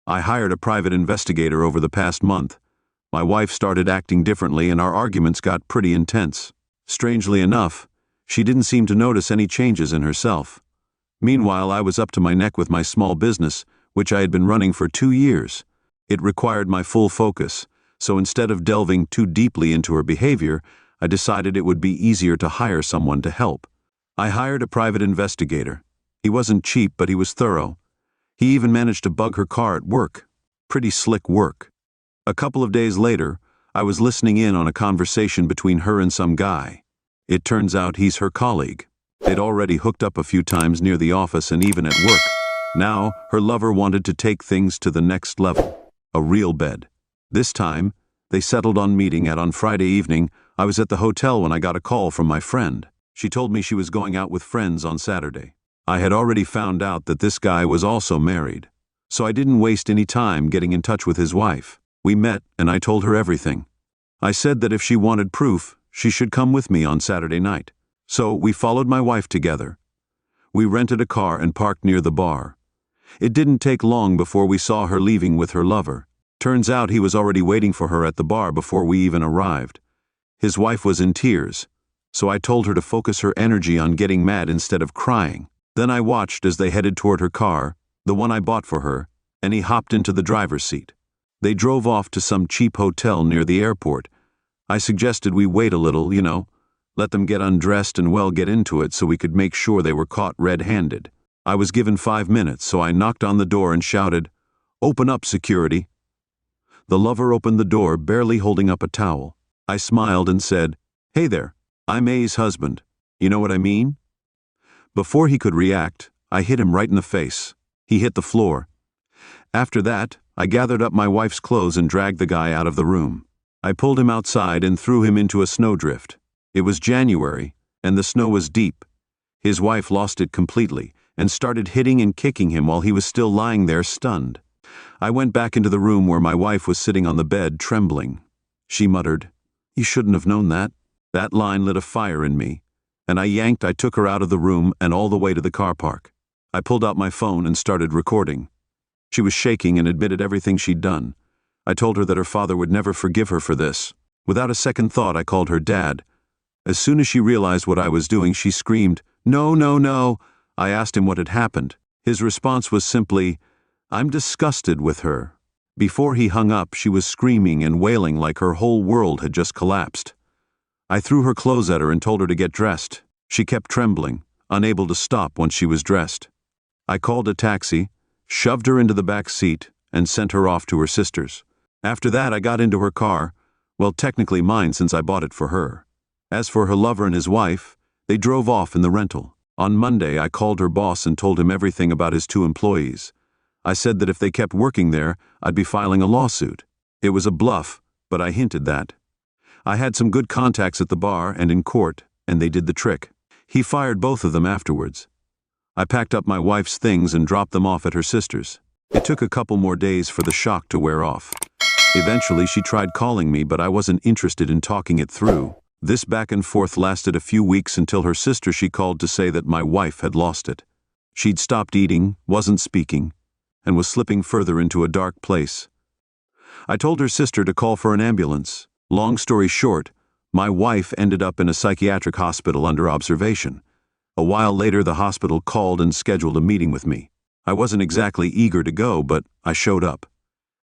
I hired a private investigator over the past month. My wife started acting differently and our arguments got pretty intense. Strangely enough, she didn't seem to notice any changes in herself. Meanwhile, I was up to my neck with my small business, which I had been running for 2 years. It required my full focus, so instead of delving too deeply into her behavior, I decided it would be easier to hire someone to help. I hired a private investigator. He wasn't cheap, but he was thorough. He even managed to bug her car at work. Pretty slick work. A couple of days later, I was listening in on a conversation between her and some guy. It turns out he's her colleague. They'd already hooked up a few times near the office and even at work. Now, her lover wanted to take things to the next level. A real bed. This time, they settled on meeting on Friday evening. I was at the hotel when I got a call from my friend. She told me she was going out with friends on Saturday. I had already found out that this guy was also married, so I didn't waste any time getting in touch with his wife. We met and I told her everything. I said that if she wanted proof, she should come with me on Saturday night. So we followed my wife together. We rented a car and parked near the bar. It didn't take long before we saw her leaving with her lover. Turns out he was already waiting for her at the bar before we even arrived. His wife was in tears, so I told her to focus her energy on getting mad instead of crying. Then I watched as they headed toward her car, the one I bought for her, and he hopped into the driver's seat. They drove off to some cheap hotel near the airport. I suggested we wait a little, let them get undressed and get into it so we could make sure they were caught red-handed. I was given 5 minutes, so I knocked on the door and shouted, "Open up, security." The lover opened the door, barely holding up a towel. I smiled and said, "Hey there, I'm A's husband. You know what I mean?" Before he could react, I hit him right in the face. He hit the floor. After that, I gathered up my wife's clothes and dragged the guy out of the room. I pulled him outside and threw him into a snowdrift. It was January, and the snow was deep. His wife lost it completely and started hitting and kicking him while he was still lying there stunned. I went back into the room where my wife was sitting on the bed, trembling. She muttered, "You shouldn't have known that." That line lit a fire in me, and I took her out of the room and all the way to the car park. I pulled out my phone and started recording. She was shaking and admitted everything she'd done. I told her that her father would never forgive her for this. Without a second thought, I called her Dad. As soon as she realized what I was doing, she screamed, "No, no, no." I asked him what had happened. His response was simply, "I'm disgusted with her." Before he hung up, she was screaming and wailing like her whole world had just collapsed. I threw her clothes at her and told her to get dressed. She kept trembling, unable to stop once she was dressed. I called a taxi, shoved her into the back seat, and sent her off to her sister's. After that, I got into her car, technically mine since I bought it for her. As for her lover and his wife, they drove off in the rental. On Monday, I called her boss and told him everything about his 2 employees. I said that if they kept working there, I'd be filing a lawsuit. It was a bluff, but I hinted that. I had some good contacts at the bar and in court, and they did the trick. He fired both of them afterwards. I packed up my wife's things and dropped them off at her sister's. It took a couple more days for the shock to wear off. Eventually, she tried calling me, but I wasn't interested in talking it through. This back and forth lasted a few weeks until her sister she called to say that my wife had lost it. She'd stopped eating, wasn't speaking, and was slipping further into a dark place. I told her sister to call for an ambulance. Long story short, my wife ended up in a psychiatric hospital under observation. A while later, the hospital called and scheduled a meeting with me. I wasn't exactly eager to go, but I showed up.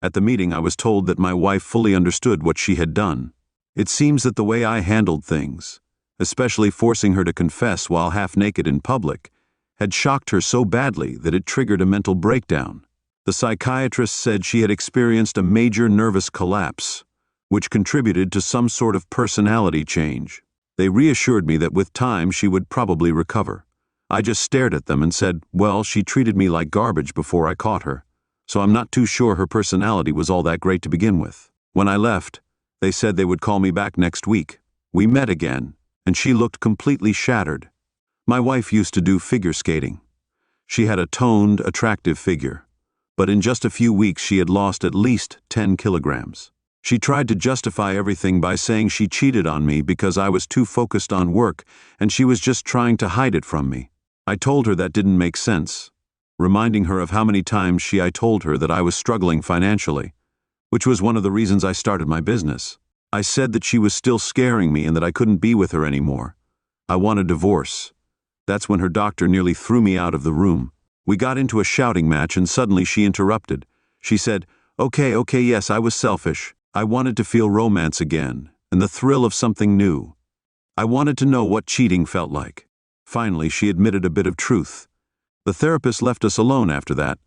At the meeting, I was told that my wife fully understood what she had done. It seems that the way I handled things, especially forcing her to confess while half-naked in public, had shocked her so badly that it triggered a mental breakdown. The psychiatrist said she had experienced a major nervous collapse, which contributed to some sort of personality change. They reassured me that with time she would probably recover. I just stared at them and said, well, she treated me like garbage before I caught her, so I'm not too sure her personality was all that great to begin with. When I left, they said they would call me back next week. We met again, and she looked completely shattered. My wife used to do figure skating. She had a toned, attractive figure, but in just a few weeks she had lost at least 10 kilograms. She tried to justify everything by saying she cheated on me because I was too focused on work and she was just trying to hide it from me. I told her that didn't make sense. reminding her of how many times I told her that I was struggling financially, which was one of the reasons I started my business. I said that she was still scaring me and that I couldn't be with her anymore. I want a divorce. That's when her doctor nearly threw me out of the room. We got into a shouting match and suddenly she interrupted. She said, Okay, yes, I was selfish. I wanted to feel romance again, and the thrill of something new. I wanted to know what cheating felt like. Finally, she admitted a bit of truth. The therapist left us alone after that.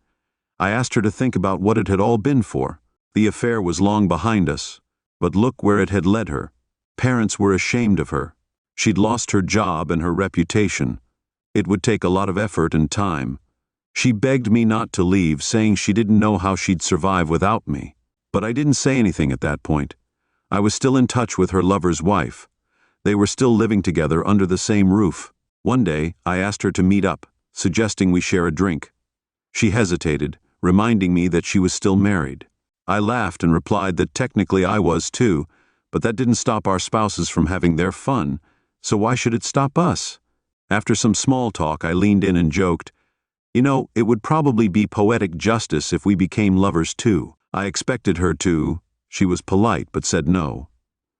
I asked her to think about what it had all been for. The affair was long behind us, but look where it had led her. Parents were ashamed of her. She'd lost her job and her reputation. It would take a lot of effort and time. She begged me not to leave, saying she didn't know how she'd survive without me. But I didn't say anything at that point. I was still in touch with her lover's wife. They were still living together under the same roof. One day, I asked her to meet up, suggesting we share a drink. She hesitated, reminding me that she was still married. I laughed and replied that technically I was too, but that didn't stop our spouses from having their fun, so why should it stop us? After some small talk, I leaned in and joked, it would probably be poetic justice if we became lovers too. I expected her to. She was polite but said no.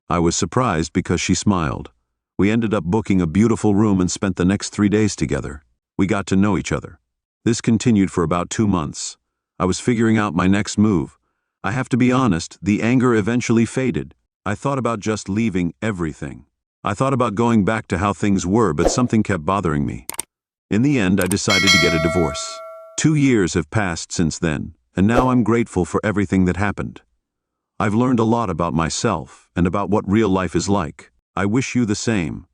I was surprised because she smiled. We ended up booking a beautiful room and spent the next 3 days together. We got to know each other. This continued for about 2 months. I was figuring out my next move. I have to be honest, the anger eventually faded. I thought about just leaving everything. I thought about going back to how things were, but something kept bothering me. In the end, I decided to get a divorce. 2 years have passed since then, and now I'm grateful for everything that happened. I've learned a lot about myself and about what real life is like. I wish you the same.